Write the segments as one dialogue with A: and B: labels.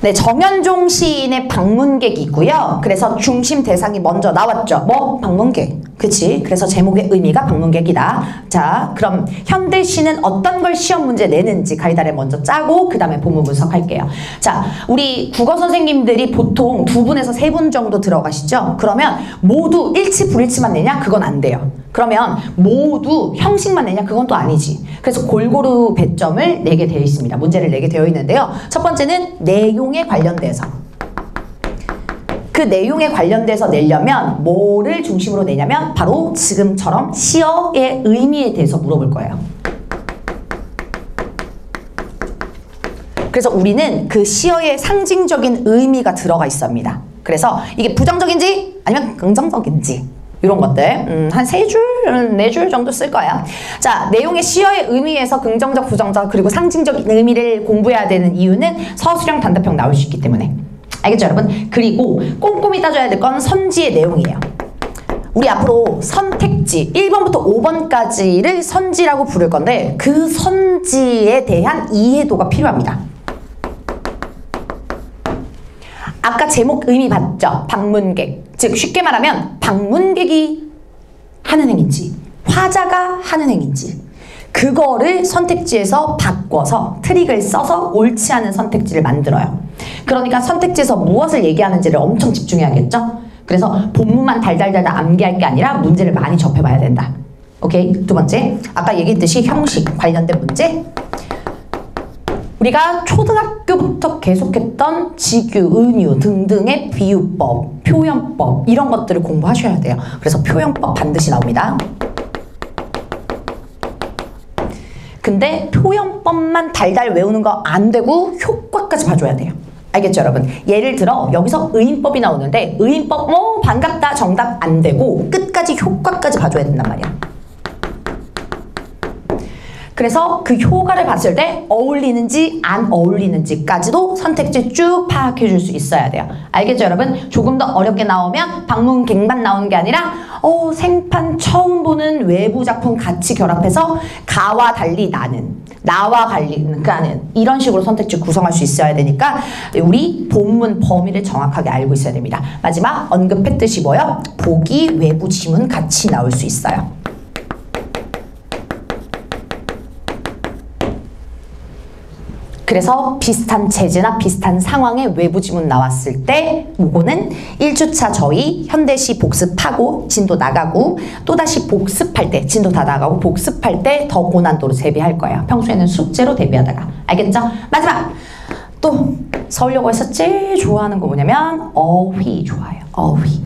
A: 네, 정현종 시인의 방문객이고요. 그래서 중심 대상이 먼저 나왔죠. 뭐? 방문객. 그치? 그래서 제목의 의미가 방문객이다. 자, 그럼 현대시는 어떤 걸 시험 문제 내는지 가이드를 먼저 짜고 그 다음에 본문 분석할게요. 자, 우리 국어 선생님들이 보통 2분에서 3분 정도 들어가시죠? 그러면 모두 일치 불일치만 내냐? 그건 안 돼요. 그러면 모두 형식만 내냐? 그건 또 아니지. 그래서 골고루 배점을 내게 되어 있습니다. 문제를 내게 되어 있는데요. 첫 번째는 내용에 관련돼서. 그 내용에 관련돼서 내려면 뭐를 중심으로 내냐면 바로 지금처럼 시어의 의미에 대해서 물어볼 거예요. 그래서 우리는 그 시어의 상징적인 의미가 들어가 있습니다. 그래서 이게 부정적인지 아니면 긍정적인지 이런 것들 한 3줄, 4줄 정도 쓸 거야. 자, 내용의 시어의 의미에서 긍정적, 부정적 그리고 상징적인 의미를 공부해야 되는 이유는 서술형, 단답형 나올 수 있기 때문에. 알겠죠, 여러분? 그리고 꼼꼼히 따져야 될 건 선지의 내용이에요. 우리 앞으로 선택지 1번부터 5번까지를 선지라고 부를 건데 그 선지에 대한 이해도가 필요합니다. 아까 제목 의미 봤죠? 방문객. 즉 쉽게 말하면 방문객이 하는 행인지 화자가 하는 행인지 그거를 선택지에서 바꿔서 트릭을 써서 옳지 않은 선택지를 만들어요. 그러니까 선택지에서 무엇을 얘기하는지를 엄청 집중해야겠죠? 그래서 본문만 달달달 암기할 게 아니라 문제를 많이 접해봐야 된다. 오케이? 두 번째, 아까 얘기했듯이 형식 관련된 문제. 우리가 초등학교부터 계속했던 직유, 은유 등등의 비유법, 표현법 이런 것들을 공부하셔야 돼요. 그래서 표현법 반드시 나옵니다. 근데 표현법만 달달 외우는 거 안 되고 효과까지 봐줘야 돼요. 알겠죠, 여러분? 예를 들어 여기서 의인법이 나오는데 의인법 반갑다 정답 안 되고 끝까지 효과까지 봐줘야 된단 말이야. 그래서 그 효과를 봤을 때 어울리는지 안 어울리는지까지도 선택지 쭉 파악해 줄 수 있어야 돼요. 알겠죠, 여러분? 조금 더 어렵게 나오면 방문객만 나오는 게 아니라 생판 처음 보는 외부 작품 같이 결합해서 가와 달리 나는, 나와 달리 가는 이런 식으로 선택지 구성할 수 있어야 되니까 우리 본문 범위를 정확하게 알고 있어야 됩니다. 마지막 언급했듯이 뭐요? 보기, 외부 지문 같이 나올 수 있어요. 그래서 비슷한 체제나 비슷한 상황의 외부 지문 나왔을 때 요거는 1주차 저희 현대시 복습하고 진도 나가고 또다시 복습할 때 진도 다 나가고 복습할 때 더 고난도로 대비할 거예요. 평소에는 숙제로 대비하다가. 알겠죠? 마지막! 또 서울여고에서 제일 좋아하는 거 뭐냐면 어휘 좋아해요. 어휘.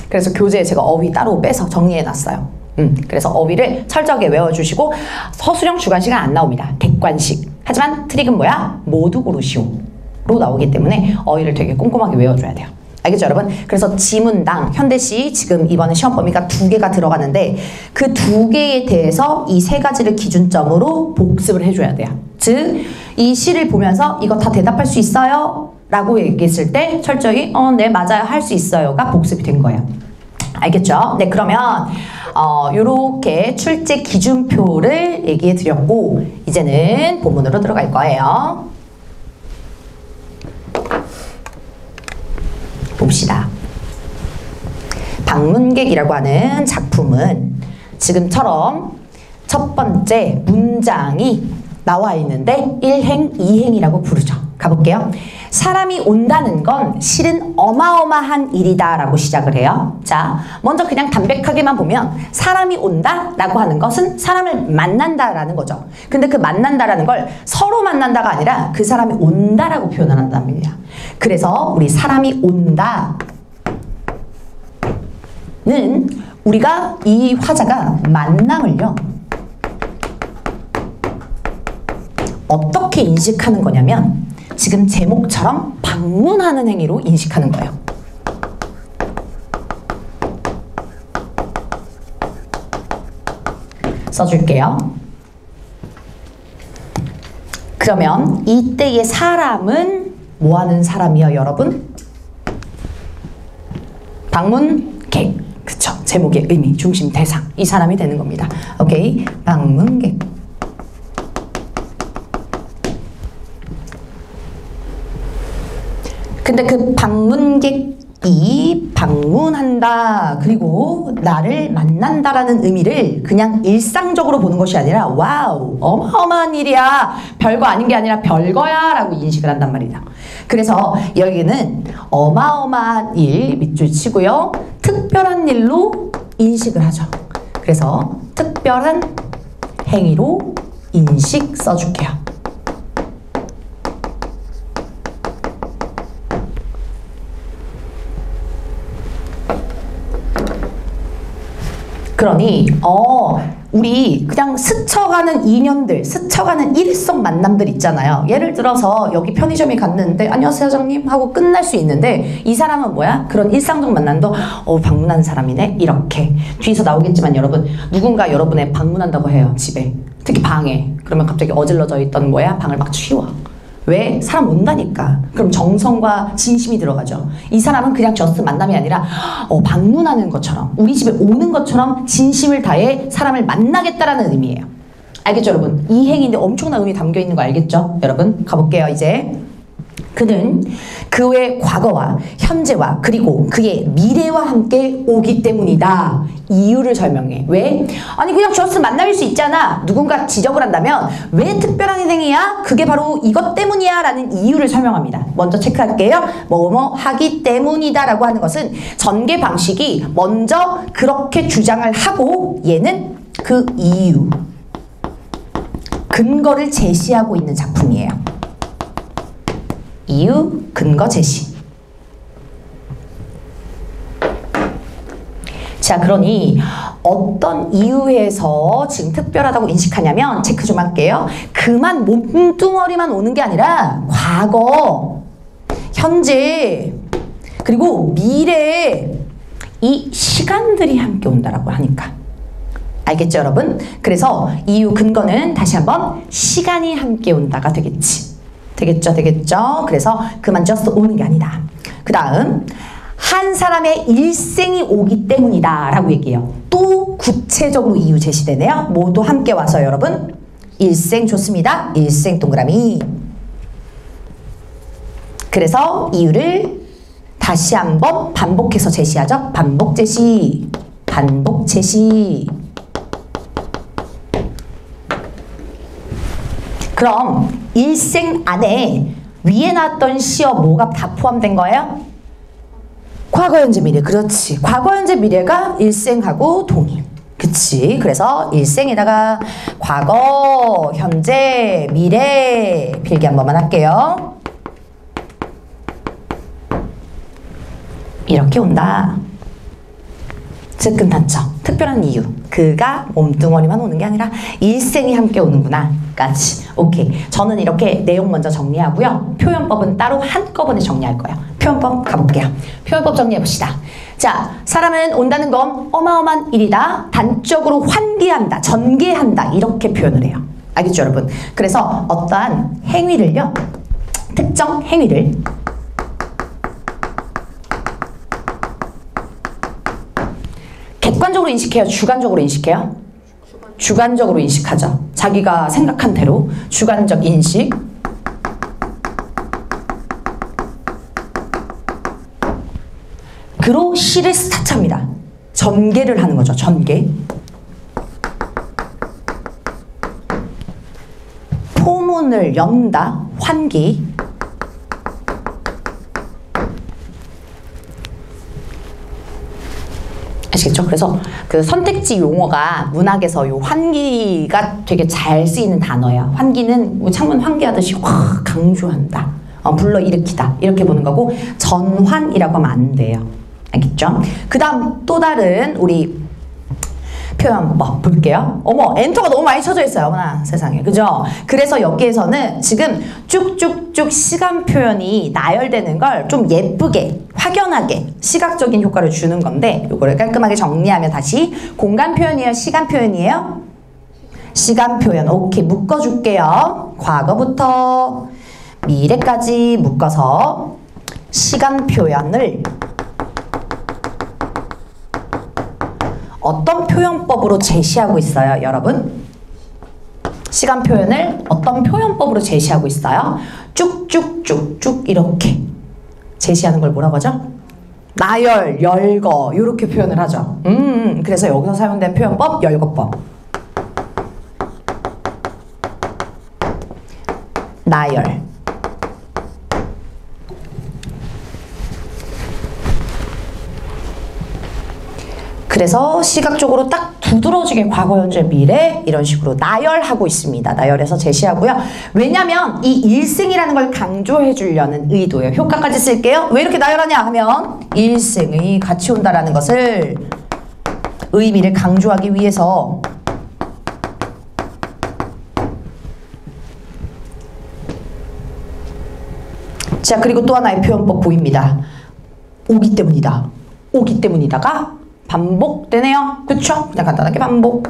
A: 그래서 교재에 제가 어휘 따로 빼서 정리해놨어요. 그래서 어휘를 철저하게 외워주시고 서술형 주관식은 안 나옵니다. 객관식. 하지만 트릭은 뭐야? 모두 고르시오로 나오기 때문에 어휘를 되게 꼼꼼하게 외워줘야 돼요. 알겠죠, 여러분? 그래서 지문당 현대시 지금 이번에 시험 범위가 2개가 들어가는데 그 2개에 대해서 이 3가지를 기준점으로 복습을 해줘야 돼요. 즉, 이 시를 보면서 이거 다 대답할 수 있어요? 라고 얘기했을 때 철저히 네 맞아요 할 수 있어요가 복습이 된 거예요. 알겠죠? 네, 그러면 요렇게 출제 기준표를 얘기해 드렸고 이제는 본문으로 들어갈 거예요. 봅시다. 방문객이라고 하는 작품은 지금처럼 첫 번째 문장이 나와 있는데 1행, 2행이라고 부르죠. 가볼게요. 사람이 온다는 건 실은 어마어마한 일이다 라고 시작을 해요. 자, 먼저 그냥 담백하게만 보면 사람이 온다 라고 하는 것은 사람을 만난다 라는 거죠. 근데 그 만난다라는 걸 서로 만난다가 아니라 그 사람이 온다 라고 표현을 한단 말이야. 그래서 우리 사람이 온다 는 우리가 이 화자가 만남을요 어떻게 인식하는 거냐면 지금 제목처럼 방문하는 행위로 인식하는 거예요. 써줄게요. 그러면 이때의 사람은 뭐 하는 사람이요, 여러분? 방문객. 그쵸? 제목의 의미, 중심, 대상. 이 사람이 되는 겁니다. 오케이? 방문객. 근데 그 방문객이 방문한다 그리고 나를 만난다라는 의미를 그냥 일상적으로 보는 것이 아니라 와우 어마어마한 일이야 별거 아닌 게 아니라 별거야 라고 인식을 한단 말이다. 그래서 여기는 어마어마한 일 밑줄 치고요. 특별한 일로 인식을 하죠. 그래서 특별한 행위로 인식 써줄게요. 그러니 우리 그냥 스쳐가는 인연들, 스쳐가는 일회성 만남들 있잖아요. 예를 들어서 여기 편의점에 갔는데 안녕하세요 사장님 하고 끝날 수 있는데 이 사람은 뭐야? 그런 일상적 만남도 방문하는 사람이네? 이렇게 뒤에서 나오겠지만 여러분 누군가 여러분의 방문한다고 해요. 집에 특히 방에. 그러면 갑자기 어질러져 있던 뭐야? 방을 막 치워. 왜? 사람 온다니까. 그럼 정성과 진심이 들어가죠. 이 사람은 그냥 저스트 만남이 아니라 방문하는 것처럼 우리 집에 오는 것처럼 진심을 다해 사람을 만나겠다라는 의미예요. 알겠죠 여러분? 이 행위인데 엄청난 의미 담겨있는 거 알겠죠? 여러분 가볼게요 이제. 그는 그의 과거와 현재와 그리고 그의 미래와 함께 오기 때문이다. 이유를 설명해. 왜? 아니 그냥 저스 만남일 수 있잖아. 누군가 지적을 한다면 왜 특별한 행위야? 그게 바로 이것 때문이야 라는 이유를 설명합니다. 먼저 체크할게요. 뭐뭐 하기 때문이다 라고 하는 것은 전개 방식이 먼저 그렇게 주장을 하고 얘는 그 이유 근거를 제시하고 있는 작품이에요. 이유, 근거 제시. 자, 그러니 어떤 이유에서 지금 특별하다고 인식하냐면 체크 좀 할게요. 그만 몸뚱어리만 오는 게 아니라 과거, 현재, 그리고 미래 이 시간들이 함께 온다라고 하니까. 알겠죠, 여러분? 그래서 이유, 근거는 다시 한번 시간이 함께 온다가 되겠지. 되겠죠, 되겠죠? 그래서 그만 just 오는 게 아니다. 그 다음 한 사람의 일생이 오기 때문이다 라고 얘기해요. 또 구체적으로 이유 제시되네요. 모두 함께 와서 여러분 일생 좋습니다. 일생 동그라미. 그래서 이유를 다시 한번 반복해서 제시하죠. 반복 제시, 반복 제시. 그럼 일생 안에 위에 나왔던 시어 뭐가 다 포함된 거예요? 과거, 현재, 미래. 그렇지. 과거, 현재, 미래가 일생하고 동일. 그치. 그래서 일생에다가 과거, 현재, 미래 필기 한 번만 할게요. 이렇게 온다. 즉근 단점. 특별한 이유. 그가 몸뚱어리만 오는 게 아니라 일생이 함께 오는구나. 까지. 오케이. 저는 이렇게 내용 먼저 정리하고요. 표현법은 따로 한꺼번에 정리할 거예요. 표현법 가볼게요. 표현법 정리해봅시다. 자, 사람은 온다는 건 어마어마한 일이다. 단적으로 환기한다. 전개한다. 이렇게 표현을 해요. 알겠죠, 여러분? 그래서 어떠한 행위를요. 특정 행위를 객관적으로 인식해요? 주관적으로 인식해요? 주관적으로 인식하죠. 자기가 생각한 대로 주관적 인식. 그로 시를 스타트합니다. 전개를 하는 거죠. 전개. 포문을 연다. 환기. 아시겠죠? 그래서 그 선택지 용어가 문학에서 요 환기가 되게 잘 쓰이는 단어예요. 환기는 창문 환기하듯이 확 강조한다. 불러일으키다. 이렇게 보는 거고 전환이라고 하면 안 돼요. 알겠죠? 그 다음 또 다른 우리 표현법 볼게요. 어머, 엔터가 너무 많이 쳐져 있어요. 어머나 세상에. 그죠? 그래서 여기에서는 지금 쭉쭉쭉 시간 표현이 나열되는 걸 좀 예쁘게, 확연하게 시각적인 효과를 주는 건데 요거를 깔끔하게 정리하면 다시 공간 표현이에요? 시간 표현이에요? 시간 표현. 오케이. 묶어줄게요. 과거부터 미래까지 묶어서 시간 표현을 어떤 표현법으로 제시하고 있어요, 여러분? 시간 표현을 어떤 표현법으로 제시하고 있어요? 쭉쭉쭉쭉 이렇게 제시하는 걸 뭐라고 하죠? 나열, 열거 이렇게 표현을 하죠. 그래서 여기서 사용된 표현법 열거법. 나열. 그래서 시각적으로 딱 두드러지게 과거, 현재, 미래 이런 식으로 나열하고 있습니다. 나열해서 제시하고요. 왜냐면 이 일생이라는 걸 강조해 주려는 의도예요. 효과까지 쓸게요. 왜 이렇게 나열하냐 하면 일생이 같이 온다라는 것을 의미를 강조하기 위해서. 자, 그리고 또 하나의 표현법 보입니다. 오기 때문이다. 오기 때문이다가 반복되네요. 그쵸? 그냥 간단하게 반복.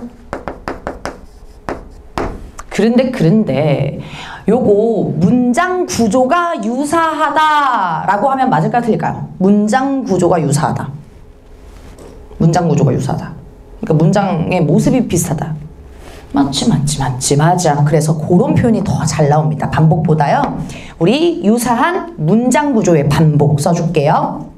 A: 그런데 요거 문장 구조가 유사하다라고 하면 맞을까요? 틀릴까요? 문장 구조가 유사하다. 문장 구조가 유사하다. 그러니까 문장의 모습이 비슷하다. 맞아. 그래서 그런 표현이 더 잘 나옵니다. 반복보다요. 우리 유사한 문장 구조의 반복 써줄게요.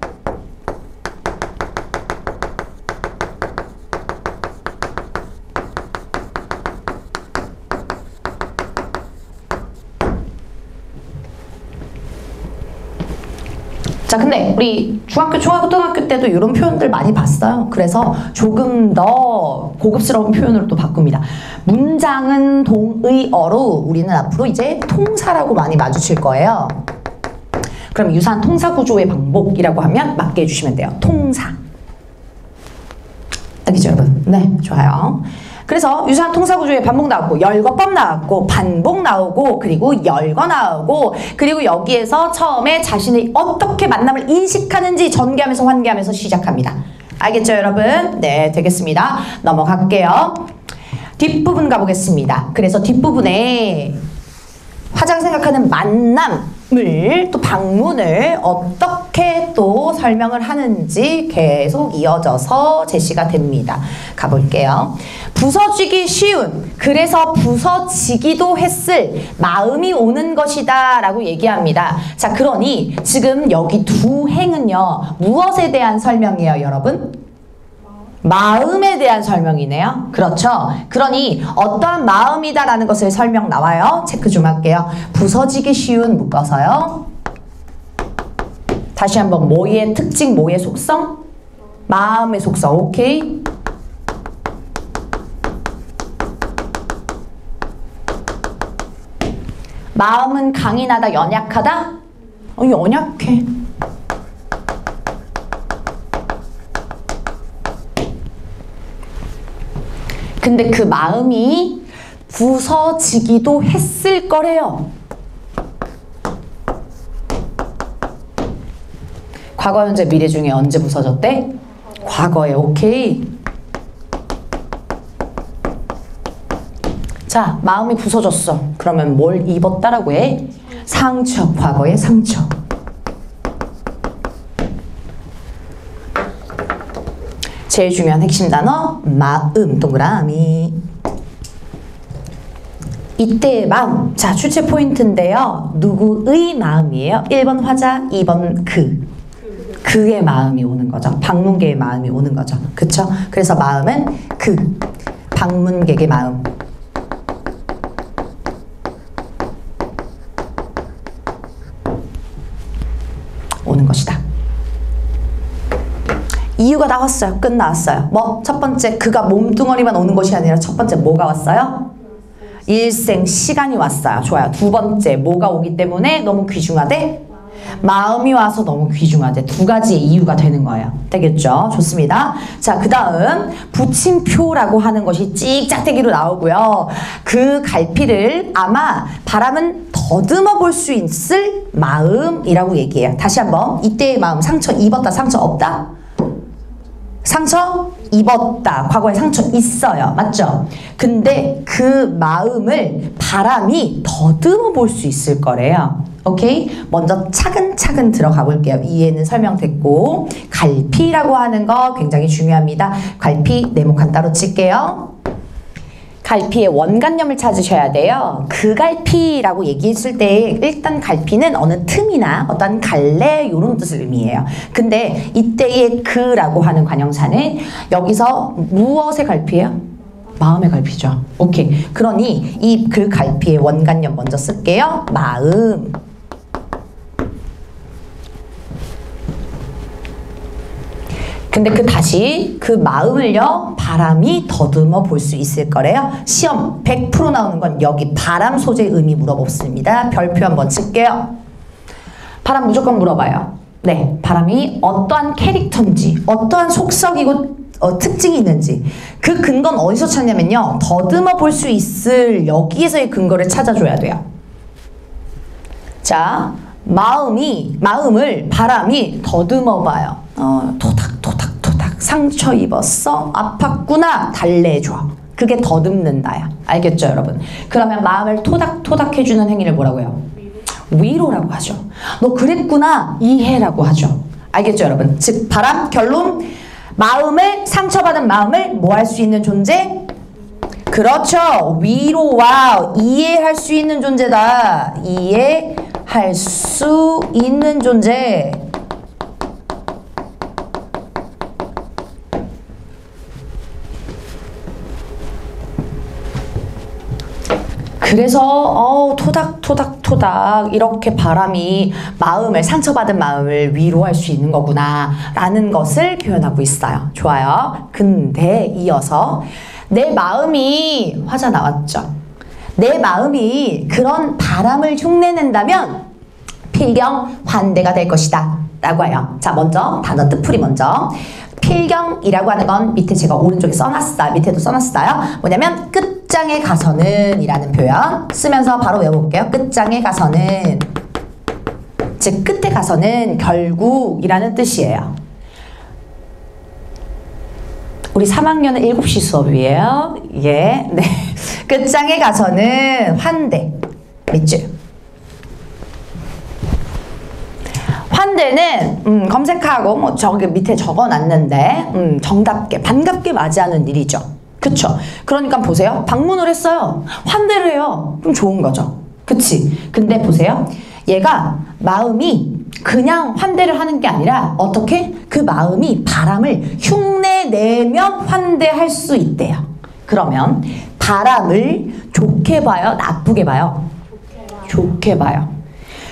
A: 자, 근데 우리 중학교, 초등학교 때도 이런 표현들 많이 봤어요. 그래서 조금 더 고급스러운 표현으로 또 바꿉니다. 문장은 동의어로 우리는 앞으로 이제 통사라고 많이 마주칠 거예요. 그럼 유사한 통사 구조의 반복이라고 하면 맞게 해주시면 돼요. 통사. 알겠죠, 여러분? 네, 좋아요. 그래서 유사한 통사 구조의 반복 나왔고, 열거법 나왔고, 반복 나오고, 그리고 열거 나오고, 그리고 여기에서 처음에 자신의 어떻게 만남을 인식하는지 전개하면서 환개하면서 시작합니다. 알겠죠, 여러분? 네, 되겠습니다. 넘어갈게요. 뒷부분 가보겠습니다. 그래서 뒷부분에 화장 생각하는 만남을 또 방문을 어떻게 또 설명을 하는지 계속 이어져서 제시가 됩니다. 가볼게요. 부서지기 쉬운, 그래서 부서지기도 했을 마음이 오는 것이다 라고 얘기합니다. 자, 그러니 지금 여기 두 행은요, 무엇에 대한 설명이에요, 여러분? 마음에 대한 설명이네요. 그렇죠? 그러니 어떠한 마음이다라는 것을 설명 나와요. 체크 좀 할게요. 부서지기 쉬운 묶어서요. 다시 한번 뭐의 특징, 뭐의 속성? 마음의 속성. 오케이? 마음은 강인하다, 연약하다? 연약해. 근데 그 마음이 부서지기도 했을 거래요. 과거, 현재, 미래 중에 언제 부서졌대? 과거에. 오케이. 자, 마음이 부서졌어. 그러면 뭘 입었다라고 해? 상처. 과거의 상처. 제일 중요한 핵심 단어 마음. 동그라미. 이때의 마음. 자, 출제 포인트인데요. 누구의 마음이에요? 1번 화자, 2번 그의 마음이 오는 거죠. 방문객의 마음이 오는 거죠. 그쵸? 그래서 마음은 방문객의 마음. 오는 것이다. 이유가 나왔어요. 끝 나왔어요. 뭐? 첫 번째, 그가 몸뚱어리만 오는 것이 아니라 첫 번째 뭐가 왔어요? 일생 시간이 왔어요. 좋아요. 두 번째, 뭐가 오기 때문에 너무 귀중하대? 마음이 와서 너무 귀중하대. 두 가지의 이유가 되는 거예요. 되겠죠? 좋습니다. 자, 그 다음 붙임표라고 하는 것이 찍짝대기로 나오고요. 그 갈피를 아마 바람은 더듬어 볼 수 있을 마음이라고 얘기해요. 다시 한번. 이때의 마음. 상처 입었다, 상처 없다? 상처 입었다. 과거에 상처 있어요. 맞죠? 근데 그 마음을 바람이 더듬어 볼 수 있을 거래요. 오케이? 먼저 차근차근 들어가 볼게요. 이해는 설명됐고, 갈피라고 하는 거 굉장히 중요합니다. 갈피 네모칸 따로 칠게요. 갈피의 원관념을 찾으셔야 돼요. 그 갈피라고 얘기했을 때 일단 갈피는 어느 틈이나 어떤 갈래 이런 뜻을 의미해요. 근데 이때의 그라고 하는 관형사는 여기서 무엇의 갈피예요? 마음의 갈피죠. 오케이. 그러니 이 그 갈피의 원관념 먼저 쓸게요. 마음. 근데 다시 그 마음을요, 바람이 더듬어 볼 수 있을 거래요. 시험 100% 나오는 건 여기 바람 소재 의미 물어봅니다. 별표 한번 칠게요. 바람 무조건 물어봐요. 네, 바람이 어떠한 캐릭터인지, 어떠한 속성이고 특징이 있는지. 그 근거는 어디서 찾냐면요, 더듬어 볼 수 있을 여기에서의 근거를 찾아줘야 돼요. 자, 마음을 바람이 더듬어 봐요. 토닥토닥 상처 입었어? 아팠구나? 달래줘. 그게 더듬는다야. 알겠죠, 여러분? 그러면 마음을 토닥토닥 해주는 행위를 뭐라고요? 위로라고 하죠. 너 그랬구나? 이해라고 하죠. 알겠죠, 여러분? 즉 바람 결론, 마음을, 상처받은 마음을 뭐 할 수 있는 존재? 그렇죠. 위로와 이해할 수 있는 존재다. 이해할 수 있는 존재. 그래서 토닥토닥 이렇게 바람이 상처받은 마음을 위로할 수 있는 거구나 라는 것을 표현하고 있어요. 좋아요. 근데 이어서 내 마음이, 화자 나왔죠. 내 마음이 그런 바람을 흉내낸다면 필경 환대가 될 것이다 라고 해요. 자, 먼저 단어 뜻풀이 먼저. 필경이라고 하는 건 밑에 제가 오른쪽에 써놨어요. 밑에도 써놨어요. 뭐냐면 끝장에 가서는 이라는 표현 쓰면서 바로 외워볼게요. 끝장에 가서는, 즉 끝에 가서는 결국이라는 뜻이에요. 우리 3학년은 7시 수업이에요. 예, 네. 끝장에 가서는 환대. 밑줄. 환대는 검색하고 뭐 저기 밑에 적어놨는데 정답게 반갑게 맞이하는 일이죠. 그쵸? 그러니까 보세요. 방문을 했어요. 환대를 해요. 좀 좋은 거죠. 그치? 근데 보세요. 얘가 마음이 그냥 환대를 하는 게 아니라 어떻게? 그 마음이 바람을 흉내내면 환대할 수 있대요. 그러면 바람을 좋게 봐요? 나쁘게 봐요? 좋게 봐요.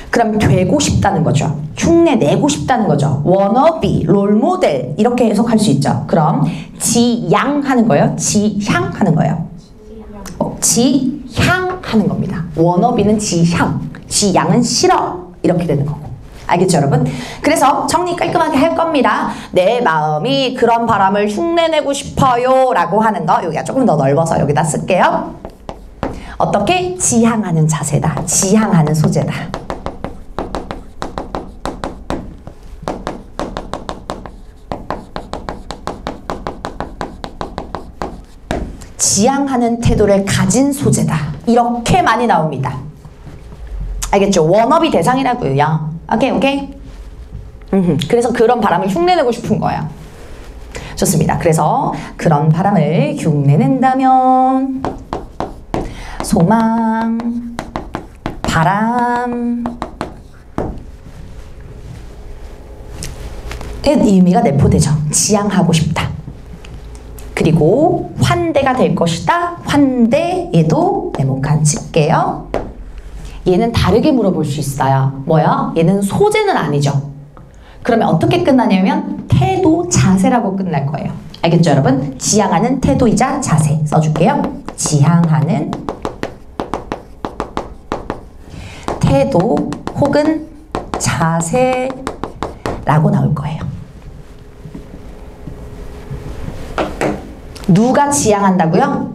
A: 그럼 되고 싶다는 거죠. 흉내내고 싶다는 거죠. 워너비, 롤모델 이렇게 해석할 수 있죠. 그럼 지향하는 거예요? 지향하는 거예요? 지향하는 겁니다. 워너비는 지향, 지향은 싫어 이렇게 되는 거고. 알겠죠, 여러분? 그래서 정리 깔끔하게 할 겁니다. 내 마음이 그런 바람을 흉내내고 싶어요 라고 하는 거 여기가 조금 더 넓어서 여기다 쓸게요. 어떻게? 지향하는 자세다. 지향하는 소재다. 지향하는 태도를 가진 소재다. 이렇게 많이 나옵니다. 알겠죠? 워너비 대상이라고요. 오케이? 그래서 그런 바람을 흉내내고 싶은 거예요. 좋습니다. 그래서 그런 바람을 흉내낸다면 소망, 바람 의미가 내포되죠. 지향하고 싶다. 그리고 환대가 될 것이다. 환대에도 네모칸 칠게요. 얘는 다르게 물어볼 수 있어요. 뭐야? 얘는 소재는 아니죠. 그러면 어떻게 끝나냐면 태도, 자세라고 끝날 거예요. 알겠죠, 여러분? 지향하는 태도이자 자세 써줄게요. 지향하는 태도 혹은 자세라고 나올 거예요. 누가 지향한다고요?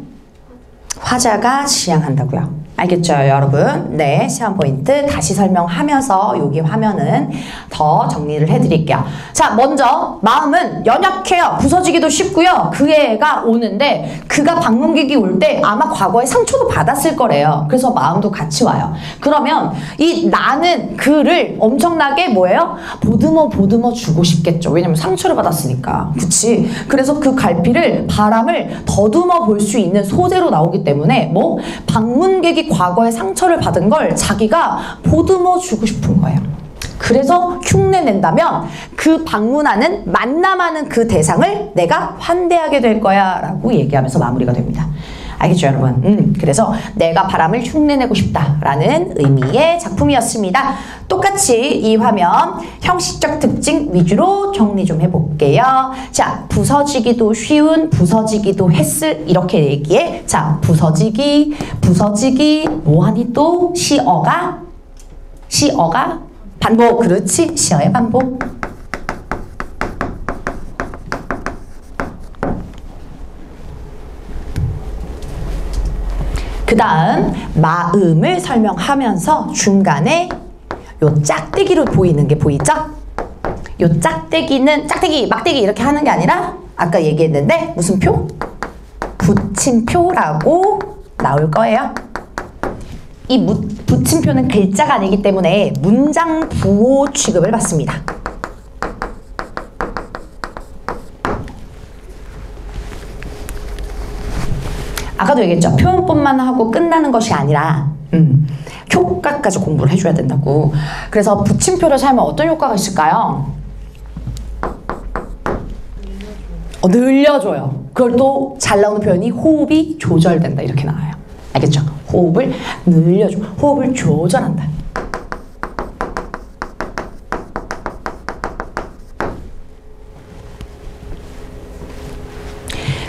A: 화자가 지향한다고요. 알겠죠, 여러분? 네, 시험 포인트 다시 설명하면서 여기 화면은 더 정리를 해드릴게요. 자, 먼저 마음은 연약해요. 부서지기도 쉽고요. 그 애가 오는데 그가 방문객이 올 때 아마 과거에 상처도 받았을 거래요. 그래서 마음도 같이 와요. 그러면 이 나는 그를 엄청나게 뭐예요? 보듬어 주고 싶겠죠. 왜냐면 상처를 받았으니까. 그치? 그래서 그 갈피를 바람을 더듬어 볼 수 있는 소재로 나오기 때문에 뭐 방문객이 과거에 상처를 받은 걸 자기가 보듬어 주고 싶은 거예요. 그래서 흉내 낸다면 그 방문하는 만남하는 그 대상을 내가 환대하게 될 거야 라고 얘기하면서 마무리가 됩니다. 알겠죠, 여러분? 그래서 내가 바람을 흉내내고 싶다라는 의미의 작품이었습니다. 똑같이 이 화면 형식적 특징 위주로 정리 좀 해볼게요. 자, 부서지기도 쉬운, 부서지기도 했을 이렇게 얘기해. 자, 부서지기, 뭐하니 또? 시어가 반복. 그렇지, 시어의 반복. 그 다음 마음을 설명하면서 중간에 요 짝대기로 보이는 게 보이죠? 요 짝대기는 짝대기, 막대기 이렇게 하는 게 아니라 아까 얘기했는데 무슨 표? 붙임표라고 나올 거예요. 이 붙임표는 글자가 아니기 때문에 문장 부호 취급을 받습니다. 아까도 얘기했죠. 표현법만 하고 끝나는 것이 아니라 효과까지 공부를 해줘야 된다고. 그래서 붙임표를 사용하면 어떤 효과가 있을까요? 늘려줘요. 그걸 또 잘 나오는 표현이 호흡이 조절된다 이렇게 나와요. 알겠죠? 호흡을 늘려줘. 호흡을 조절한다.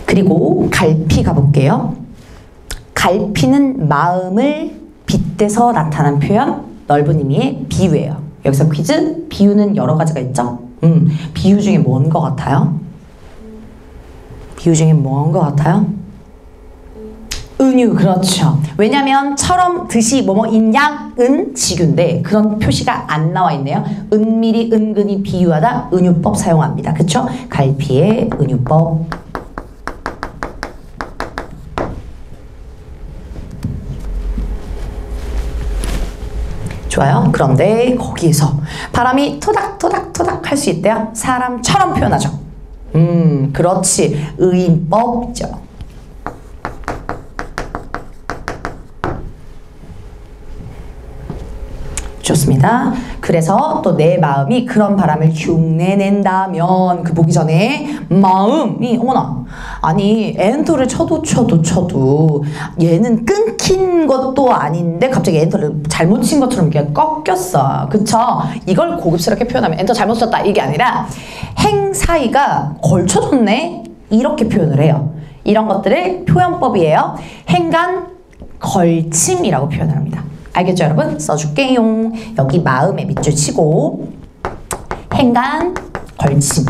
A: 그리고 갈피 가볼게요. 갈피는 마음을 빗대서 나타난 표현, 넓은 의미의 비유예요. 여기서 퀴즈, 비유는 여러 가지가 있죠? 비유 중에 뭔 것 같아요? 비유 중에 뭔 것 같아요? 은유, 그렇죠. 왜냐면 처럼, 듯이, 뭐뭐인 양, 은, 지규인데 그런 표시가 안 나와 있네요. 은밀히, 은근히 비유하다, 은유법 사용합니다. 그쵸? 갈피의 은유법. 좋아요. 그런데 거기에서 바람이 토닥토닥토닥 할 수 있대요. 사람처럼 표현하죠. 그렇지. 의인법이죠. 좋습니다. 그래서 또 내 마음이 그런 바람을 흉내낸다면 그 보기 전에 마음이 어머나 아니 엔터를 쳐도 얘는 끊긴 것도 아닌데 갑자기 엔터를 잘못 친 것처럼 이렇게 꺾였어. 그쵸? 이걸 고급스럽게 표현하면 엔터 잘못 썼다 이게 아니라 행 사이가 걸쳐졌네 이렇게 표현을 해요. 이런 것들을 표현법이에요. 행간 걸침이라고 표현을 합니다. 알겠죠, 여러분? 써줄게요. 여기 마음에 밑줄 치고 행간 걸침.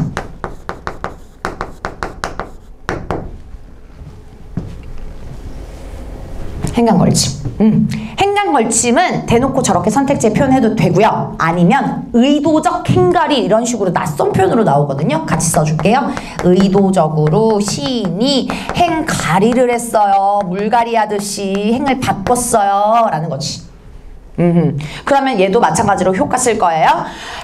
A: 행간 걸침. 행간 걸침은 대놓고 저렇게 선택지에 표현해도 되고요. 아니면 의도적 행갈이 이런 식으로 낯선 표현으로 나오거든요. 같이 써줄게요. 의도적으로 시인이 행가리를 했어요. 물갈이 하듯이 행을 바꿨어요. 라는 거지. 그러면 얘도 마찬가지로 효과 쓸 거예요.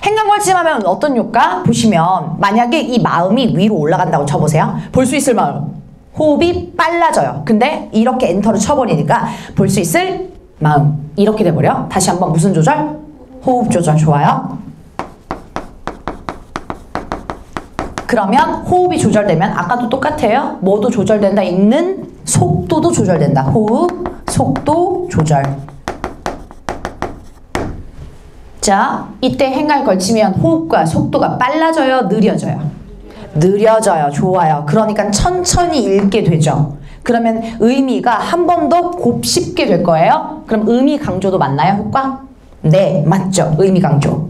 A: 행간걸침하면 어떤 효과? 보시면 만약에 이 마음이 위로 올라간다고 쳐보세요. 볼 수 있을 마음. 호흡이 빨라져요. 근데 이렇게 엔터를 쳐버리니까 볼 수 있을 마음. 이렇게 돼버려. 다시 한번 무슨 조절? 호흡 조절. 좋아요. 그러면 호흡이 조절되면 아까도 똑같아요. 뭐도 조절된다. 읽는 속도도 조절된다. 호흡, 속도 조절. 자, 이때 행갈 걸치면 호흡과 속도가 빨라져요? 느려져요? 느려져요. 좋아요. 그러니까 천천히 읽게 되죠. 그러면 의미가 한 번 더 곱씹게 될 거예요. 그럼 의미 강조도 맞나요? 효과? 네, 맞죠. 의미 강조.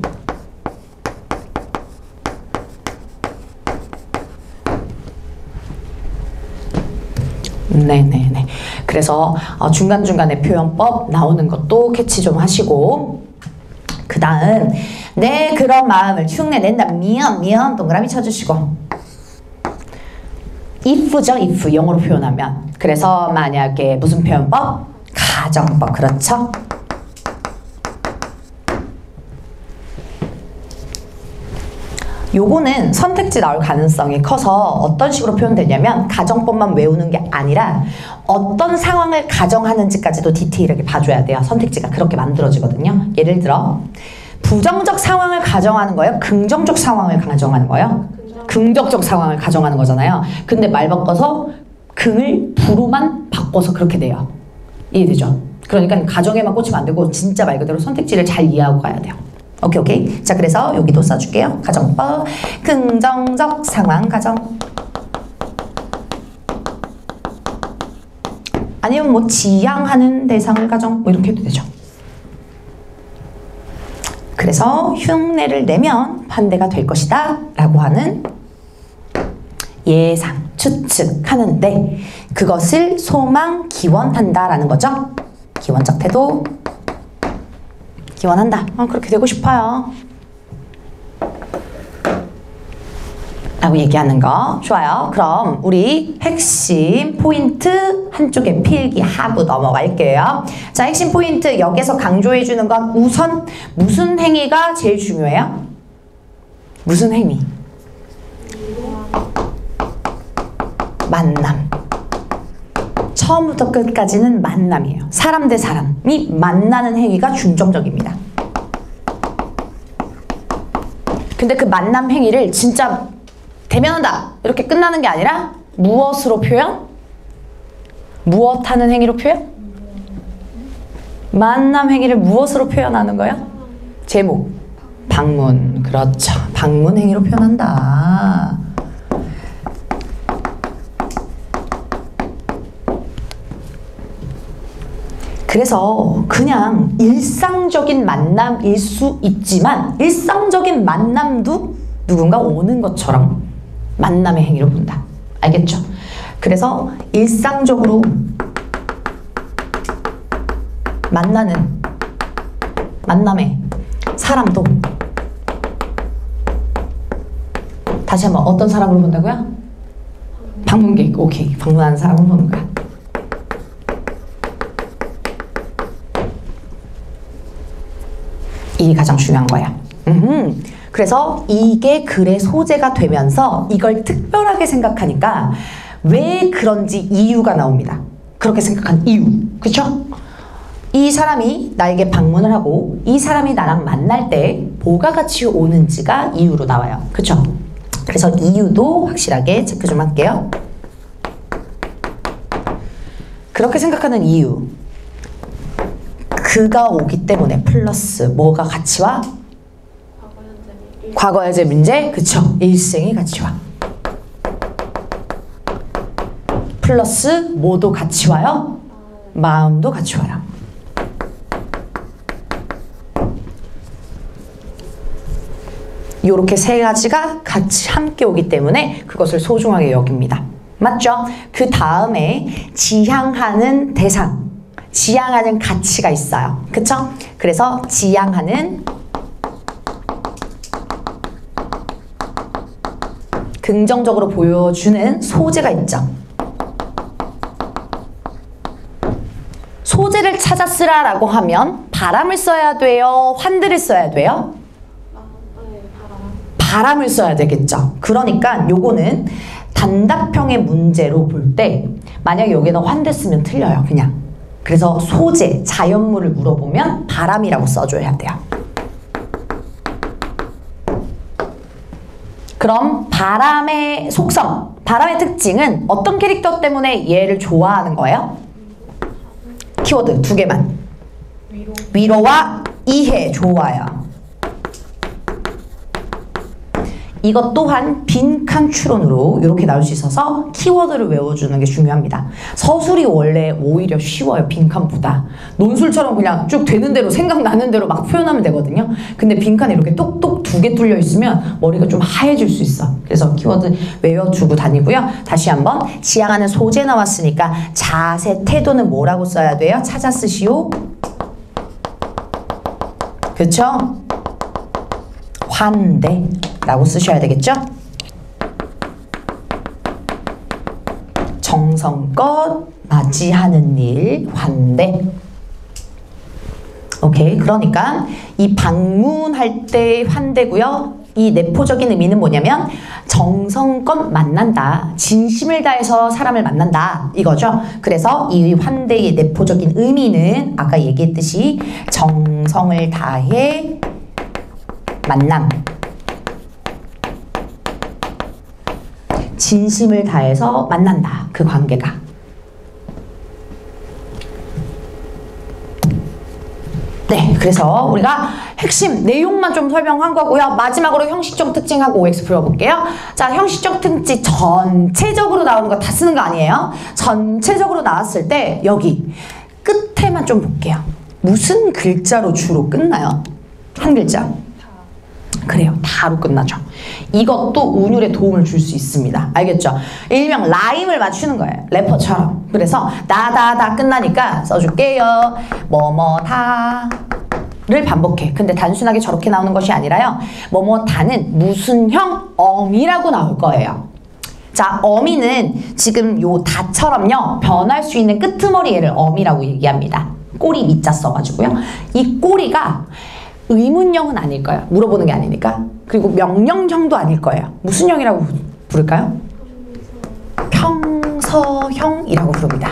A: 네네네. 그래서 중간중간에 표현법 나오는 것도 캐치 좀 하시고, 그 다음 내 그런 마음을 흉내 낸다. 미연 동그라미 쳐주시고, if죠. if 영어로 표현하면. 그래서 만약에 무슨 표현법? 가정법. 그렇죠? 요거는 선택지 나올 가능성이 커서 어떤 식으로 표현되냐면 가정법만 외우는 게 아니라 어떤 상황을 가정하는지까지도 디테일하게 봐줘야 돼요. 선택지가 그렇게 만들어지거든요. 예를 들어 부정적 상황을 가정하는 거예요? 긍정적 상황을 가정하는 거예요? 긍정적 상황을 가정하는 거잖아요. 근데 말 바꿔서 긍을 부로만 바꿔서 그렇게 돼요. 이해되죠? 그러니까 가정에만 꽂히면 안 되고 진짜 말 그대로 선택지를 잘 이해하고 가야 돼요. 오케이. 자, 그래서 여기도 써줄게요. 가정법. 긍정적 상황 가정. 아니면 뭐 지향하는 대상을 가정. 뭐 이렇게 해도 되죠. 그래서 흉내를 내면 반대가 될 것이다 라고 하는 예상, 추측하는데 그것을 소망, 기원한다 라는 거죠. 기원적 태도. 기원한다. 그렇게 되고 싶어요. 라고 얘기하는 거. 좋아요. 그럼 우리 핵심 포인트 한쪽에 필기하고 넘어갈게요. 자, 핵심 포인트 여기서 강조해주는 건 우선 무슨 행위가 제일 중요해요? 무슨 행위? 만남. 처음부터 끝까지는 만남이에요. 사람 대 사람이 만나는 행위가 중점적입니다. 근데 그 만남 행위를 진짜 대면한다 이렇게 끝나는 게 아니라 무엇으로 표현? 무엇 하는 행위로 표현? 만남 행위를 무엇으로 표현하는 거예요? 제목 방문. 그렇죠. 방문 행위로 표현한다. 그래서 그냥 일상적인 만남일 수 있지만 일상적인 만남도 누군가 오는 것처럼 만남의 행위로 본다. 알겠죠? 그래서 일상적으로 만나는 만남의 사람도 다시 한번 어떤 사람으로 본다고요? 방문객. 오케이. 방문하는 사람으로 보는 거야. 이게 가장 중요한 거야. 그래서 이게 글의 소재가 되면서 이걸 특별하게 생각하니까 왜 그런지 이유가 나옵니다. 그렇게 생각한 이유. 그쵸? 이 사람이 나에게 방문을 하고 이 사람이 나랑 만날 때 뭐가 같이 오는지가 이유로 나와요. 그쵸? 그래서 이유도 확실하게 체크 좀 할게요. 그렇게 생각하는 이유. 그가 오기 때문에 플러스 뭐가 같이 와? 과거, 현재, 문제. 그쵸? 일생이 같이 와. 플러스 뭐도 같이 와요? 마음도 같이 와요. 요렇게 세 가지가 같이 함께 오기 때문에 그것을 소중하게 여깁니다. 맞죠? 그 다음에 지향하는 대상. 지향하는 가치가 있어요. 그쵸? 그래서 지향하는 긍정적으로 보여주는 소재가 있죠. 소재를 찾아 쓰라라고 하면 바람을 써야 돼요? 환들을 써야 돼요? 바람을 써야 되겠죠. 그러니까 요거는 단답형의 문제로 볼 때 만약에 여기다 환대 쓰면 틀려요. 그냥. 그래서 소재, 자연물을 물어보면 바람이라고 써줘야 돼요. 그럼 바람의 속성, 바람의 특징은 어떤 캐릭터 때문에 얘를 좋아하는 거예요? 키워드 2개만. 위로와 이해. 좋아요. 이것 또한 빈칸 추론으로 이렇게 나올 수 있어서 키워드를 외워주는 게 중요합니다. 서술이 원래 오히려 쉬워요. 빈칸보다. 논술처럼 그냥 쭉 되는 대로 생각나는 대로 막 표현하면 되거든요. 근데 빈칸에 이렇게 똑똑 2개 뚫려 있으면 머리가 좀 하얘질 수 있어. 그래서 키워드 외워주고 다니고요. 다시 한번 지향하는 소재 나왔으니까 자세, 태도는 뭐라고 써야 돼요? 찾아 쓰시오. 그쵸? 환대라고 쓰셔야 되겠죠? 정성껏 맞이하는 일, 환대. 오케이. 그러니까 이 방문할 때 환대고요. 이 내포적인 의미는 뭐냐면 정성껏 만난다. 진심을 다해서 사람을 만난다. 이거죠. 그래서 이 환대의 내포적인 의미는 아까 얘기했듯이 정성을 다해 만남. 진심을 다해서 만난다. 그 관계가. 네, 그래서 우리가 핵심 내용만 좀 설명한 거고요. 마지막으로 형식적 특징하고 OX 풀어볼게요. 자, 형식적 특징 전체적으로 나오는 거 다 쓰는 거 아니에요? 전체적으로 나왔을 때 여기 끝에만 좀 볼게요. 무슨 글자로 주로 끝나요? 한 글자. 그래요. 다로 끝나죠. 이것도 운율에 도움을 줄 수 있습니다. 알겠죠? 일명 라임을 맞추는 거예요. 래퍼처럼. 그래서 나다다 끝나니까 써줄게요. 뭐뭐다를 반복해. 근데 단순하게 저렇게 나오는 것이 아니라요. 뭐뭐다는 무슨 형? 어미라고 나올 거예요. 자, 어미는 지금 요 다처럼요. 변할 수 있는 끄트머리를 어미라고 얘기합니다. 꼬리 밑자 써가지고요. 이 꼬리가 의문형은 아닐 거예요. 물어보는 게 아니니까. 그리고 명령형도 아닐 거예요. 무슨 형이라고 부를까요? 평서형이라고 부릅니다.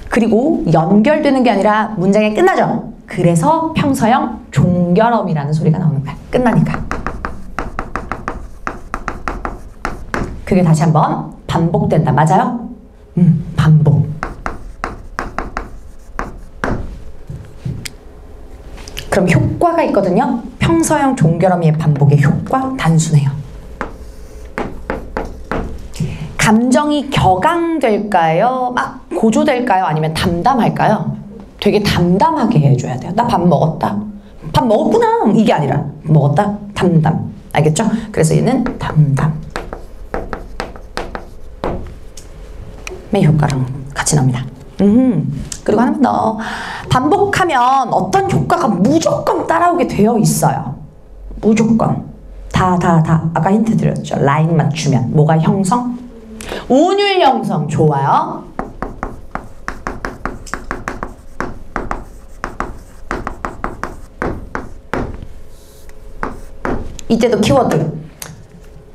A: 그리고 연결되는 게 아니라 문장이 끝나죠. 그래서 평서형 종결음이라는 소리가 나오는 거야. 끝나니까. 그게 다시 한번 반복된다. 맞아요? 반복. 그럼 효과가 있거든요. 평서형 종결음의 반복의 효과 단순해요. 감정이 격앙될까요? 막 고조될까요? 아니면 담담할까요? 되게 담담하게 해줘야 돼요. 나 밥 먹었다. 밥 먹었구나. 이게 아니라 먹었다. 담담. 알겠죠? 그래서 얘는 담담. 의 효과랑 같이 나옵니다. 그리고 하나만 더. 반복하면 어떤 효과가 무조건 따라오게 되어 있어요. 무조건. 다. 아까 힌트 드렸죠. 라인 맞추면. 뭐가 형성? 운율 형성. 좋아요. 이때도 키워드.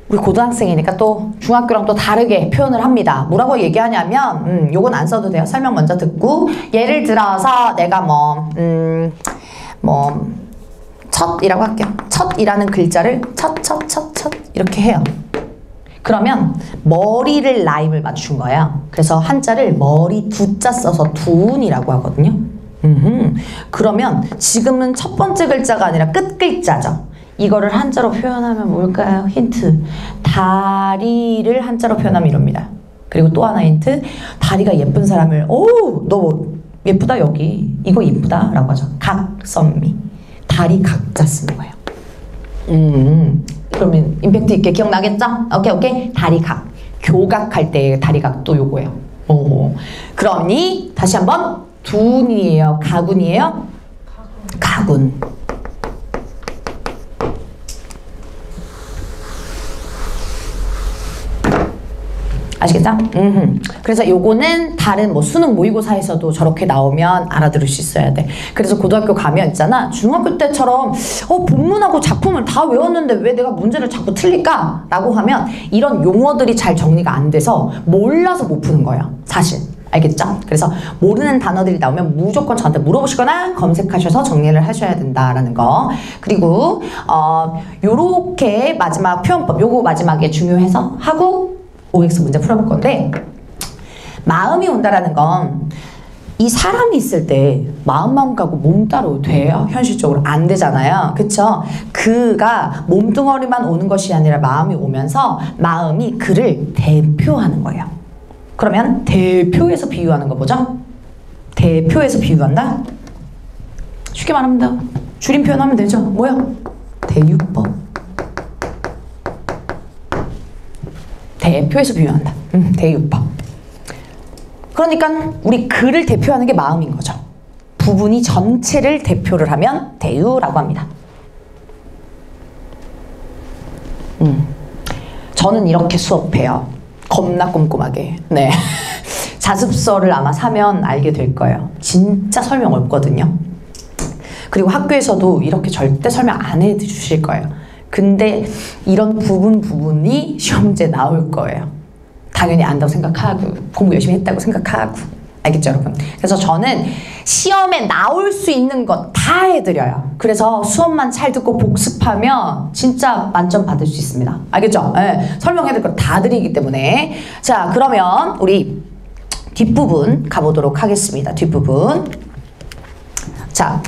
A: 우리 고등학생이니까 또 중학교랑 또 다르게 표현을 합니다. 뭐라고 얘기하냐면 요건 안 써도 돼요. 설명 먼저 듣고 예를 들어서 내가 첫이라고 할게요. 첫이라는 글자를 첫 이렇게 해요. 그러면 머리를 라임을 맞춘 거예요. 그래서 한자를 머리 두자 써서 두운이라고 하거든요. 그러면 지금은 첫 번째 글자가 아니라 끝 글자죠. 이거를 한자로 표현하면 뭘까요? 힌트. 다리를 한자로 표현하면 이럽니다. 그리고 또 하나 힌트. 다리가 예쁜 사람을 너 예쁘다 여기. 이거 예쁘다 라고 하죠. 각선미. 다리 각자 쓰는 거예요. 그러면 임팩트 있게 기억나겠죠? 오케이. 다리 각. 교각할 때 다리 각도 요거예요. 그러니 다시 한번 둔이에요. 가군이에요? 가군. 아시겠죠? 그래서 요거는 다른 뭐 수능 모의고사에서도 저렇게 나오면 알아들을 수 있어야 돼. 그래서 고등학교 가면 있잖아. 중학교 때처럼 본문하고 작품을 다 외웠는데 왜 내가 문제를 자꾸 틀릴까? 라고 하면 이런 용어들이 잘 정리가 안 돼서 몰라서 못 푸는 거예요. 사실. 알겠죠? 그래서 모르는 단어들이 나오면 무조건 저한테 물어보시거나 검색하셔서 정리를 하셔야 된다라는 거. 그리고 요렇게 마지막 표현법 요거 마지막에 중요해서 하고 OX 문제 풀어볼 건데 마음이 온다라는 건 이 사람이 있을 때 마음만 가고 몸 따로 돼요? 현실적으로 안 되잖아요. 그쵸? 그가 몸뚱어리만 오는 것이 아니라 마음이 오면서 마음이 그를 대표하는 거예요. 그러면 대표해서 비유하는 거 보죠? 대표해서 비유한다? 쉽게 말하면 줄임 표현하면 되죠? 뭐야? 대유법. 대표해서 비유한다. 대유법. 그러니까 우리 그를 대표하는 게 마음인 거죠. 부분이 전체를 대표를 하면 대유라고 합니다. 저는 이렇게 수업해요. 겁나 꼼꼼하게. 네. 자습서를 아마 사면 알게 될 거예요. 진짜 설명 없거든요. 그리고 학교에서도 이렇게 절대 설명 안 해주실 거예요. 근데 이런 부분이 시험 문제 나올 거예요. 당연히 안다고 생각하고 공부 열심히 했다고 생각하고. 알겠죠, 여러분? 그래서 저는 시험에 나올 수 있는 것 다 해드려요. 그래서 수업만 잘 듣고 복습하면 진짜 만점 받을 수 있습니다. 알겠죠? 네, 설명해드릴 거 다 드리기 때문에. 자, 그러면 우리 뒷부분 가보도록 하겠습니다. 뒷부분. 자,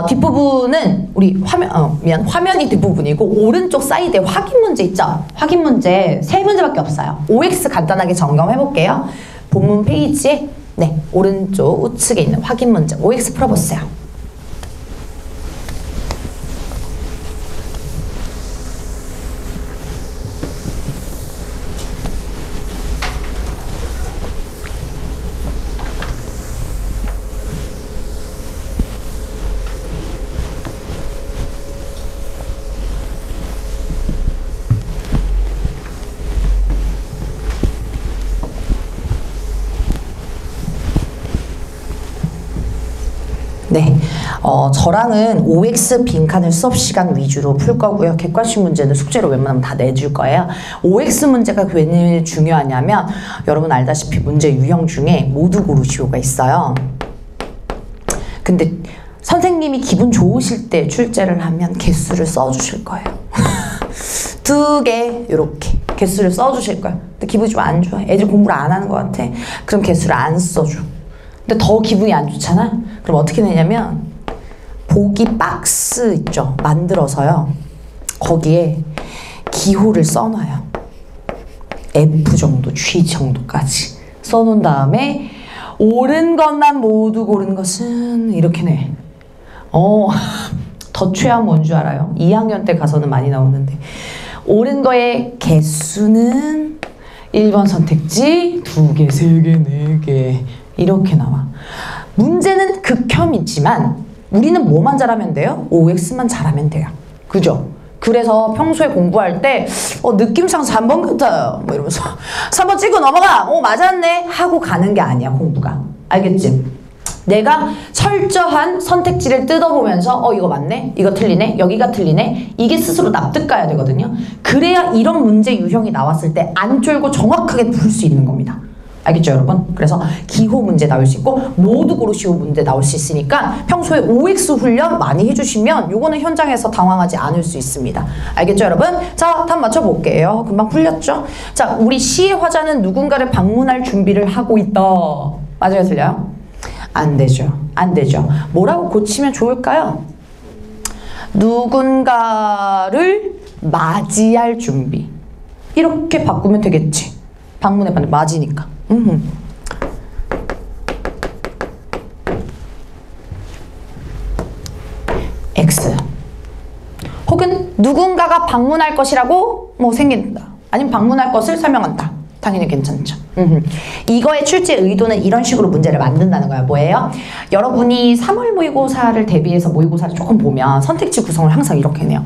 A: 뒷부분은 우리 화면이 뒷부분이고 오른쪽 사이드에 확인 문제 있죠? 확인 문제 3문제밖에 없어요. OX 간단하게 점검해 볼게요. 본문 페이지에 네, 오른쪽 우측에 있는 확인 문제 OX 풀어보세요. 네, 저랑은 OX 빈칸을 수업 시간 위주로 풀 거고요. 객관식 문제는 숙제로 웬만하면 다 내줄 거예요. OX 문제가 왜 중요하냐면 여러분 알다시피 문제 유형 중에 모두 고르시오가 있어요. 근데 선생님이 기분 좋으실 때 출제를 하면 개수를 써주실 거예요. 2개 이렇게 개수를 써주실 거예요. 근데 기분이 좀 안 좋아. 애들 공부를 안 하는 것 같아. 그럼 개수를 안 써줘. 근데 더 기분이 안 좋잖아? 그럼 어떻게 되냐면 보기 박스 있죠? 만들어서요. 거기에 기호를 써놔요. F 정도, G 정도까지 써놓은 다음에 옳은 것만 모두 고른 것은 이렇게 내. 더 최악 뭔 줄 알아요? 2학년 때 가서는 많이 나오는데 옳은 거의 개수는 1번 선택지 2개, 3개, 4개 이렇게 나와. 문제는 극혐이지만 우리는 뭐만 잘하면 돼요? OX만 잘하면 돼요. 그죠? 그래서 평소에 공부할 때 느낌상 3번 같아요. 뭐 이러면서 3번 찍고 넘어가! 맞았네! 하고 가는 게 아니야, 공부가. 알겠지? 내가 철저한 선택지를 뜯어보면서 이거 맞네? 이거 틀리네? 여기가 틀리네? 이게 스스로 납득 가야 되거든요. 그래야 이런 문제 유형이 나왔을 때 안 쫄고 정확하게 풀 수 있는 겁니다. 알겠죠, 여러분? 그래서 기호 문제 나올 수 있고 모두 고르시오 문제 나올 수 있으니까 평소에 OX 훈련 많이 해주시면 요거는 현장에서 당황하지 않을 수 있습니다. 알겠죠, 여러분? 자, 답 맞춰볼게요. 금방 풀렸죠? 자, 우리 시의 화자는 누군가를 방문할 준비를 하고 있다. 맞아요, 틀려요? 안 되죠. 안 되죠. 뭐라고 고치면 좋을까요? 누군가를 맞이할 준비. 이렇게 바꾸면 되겠지. 방문해봤는데 맞이니까. X. 혹은 누군가가 방문할 것이라고 생긴다. 아니면 방문할 것을 설명한다. 당연히 괜찮죠. 이거의 출제 의도는 이런 식으로 문제를 만든다는 거야. 뭐예요? 여러분이 3월 모의고사를 대비해서 모의고사를 조금 보면 선택지 구성을 항상 이렇게 내요.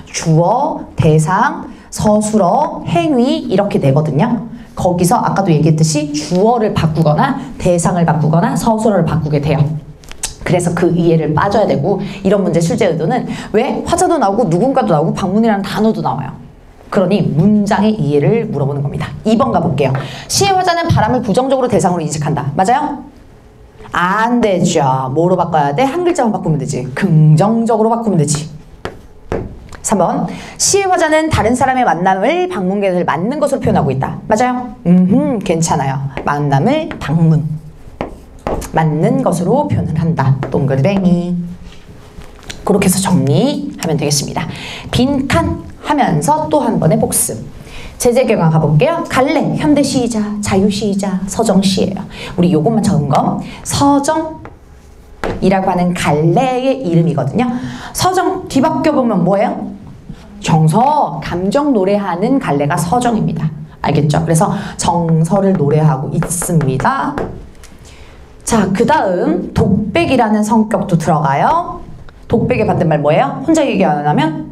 A: 주어, 대상, 서술어, 행위 이렇게 내거든요. 거기서 아까도 얘기했듯이 주어를 바꾸거나 대상을 바꾸거나 서술어를 바꾸게 돼요. 그래서 그 이해를 빠져야 되고 이런 문제 출제 의도는 왜 화자도 나오고 누군가도 나오고 방문이라는 단어도 나와요. 그러니 문장의 이해를 물어보는 겁니다. 2번 가볼게요. 시의 화자는 바람을 부정적으로 대상으로 인식한다. 맞아요? 안 되죠. 뭐로 바꿔야 돼? 한 글자만 바꾸면 되지. 긍정적으로 바꾸면 되지. 3번. 시의 화자는 다른 사람의 만남을 방문객을 맞는 것으로 표현하고 있다. 맞아요? 괜찮아요. 만남을 방문. 맞는 것으로 표현을 한다. 동그라미. 그렇게 해서 정리하면 되겠습니다. 빈칸 하면서 또 한 번의 복습. 제재경화 가볼게요. 갈래, 현대시이자, 자유시이자, 서정시예요. 우리 요것만 적은 거. 서정이라고 하는 갈래의 이름이거든요. 서정 뒤바뀌어 보면 뭐예요? 정서, 감정 노래하는 갈래가 서정입니다. 알겠죠? 그래서 정서를 노래하고 있습니다. 자, 그 다음 독백이라는 성격도 들어가요. 독백의 반대말 뭐예요? 혼자 얘기 안 하면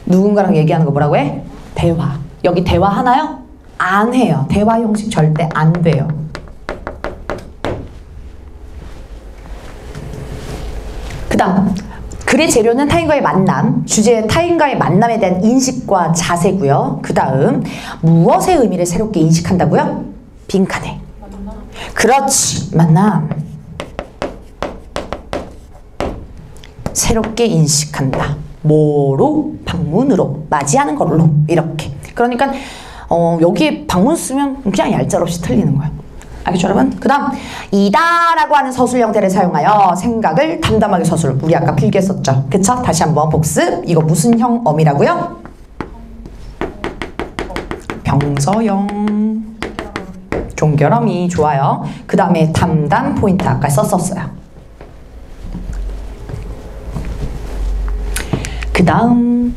A: 누군가랑 얘기하는 거 뭐라고 해? 대화. 여기 대화 하나요? 안 해요. 대화 형식 절대 안 돼요. 그 다음 글의 재료는 타인과의 만남, 주제의 타인과의 만남에 대한 인식과 자세고요. 그 다음 무엇의 의미를 새롭게 인식한다고요? 빈칸에. 만남. 그렇지. 만남. 새롭게 인식한다. 뭐로? 방문으로. 맞이하는 걸로. 이렇게. 그러니까 여기에 방문 쓰면 그냥 얄짤없이 틀리는 거예요. 알겠죠, 여러분? 그 다음 이다라고 하는 서술 형태를 사용하여 생각을 담담하게 서술. 우리 아까 필기했었죠. 그쵸? 다시 한번 복습. 이거 무슨 형 어미라고요? 병서형. 종결어미. 좋아요. 그 다음에 담담 포인트 아까 썼었어요. 그 다음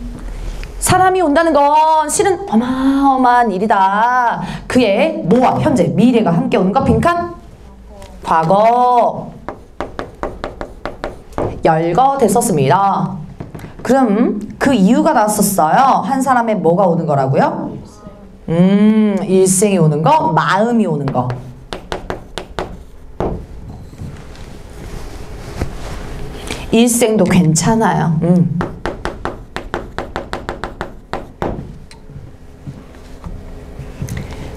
A: 사람이 온다는 건 실은 어마어마한 일이다. 그의 뭐와 현재, 미래가 함께 오는 거 빈칸? 과거. 열거 됐었습니다. 그럼 그 이유가 나왔었어요. 한 사람의 뭐가 오는 거라고요? 일생이 오는 거, 마음이 오는 거. 일생도 괜찮아요.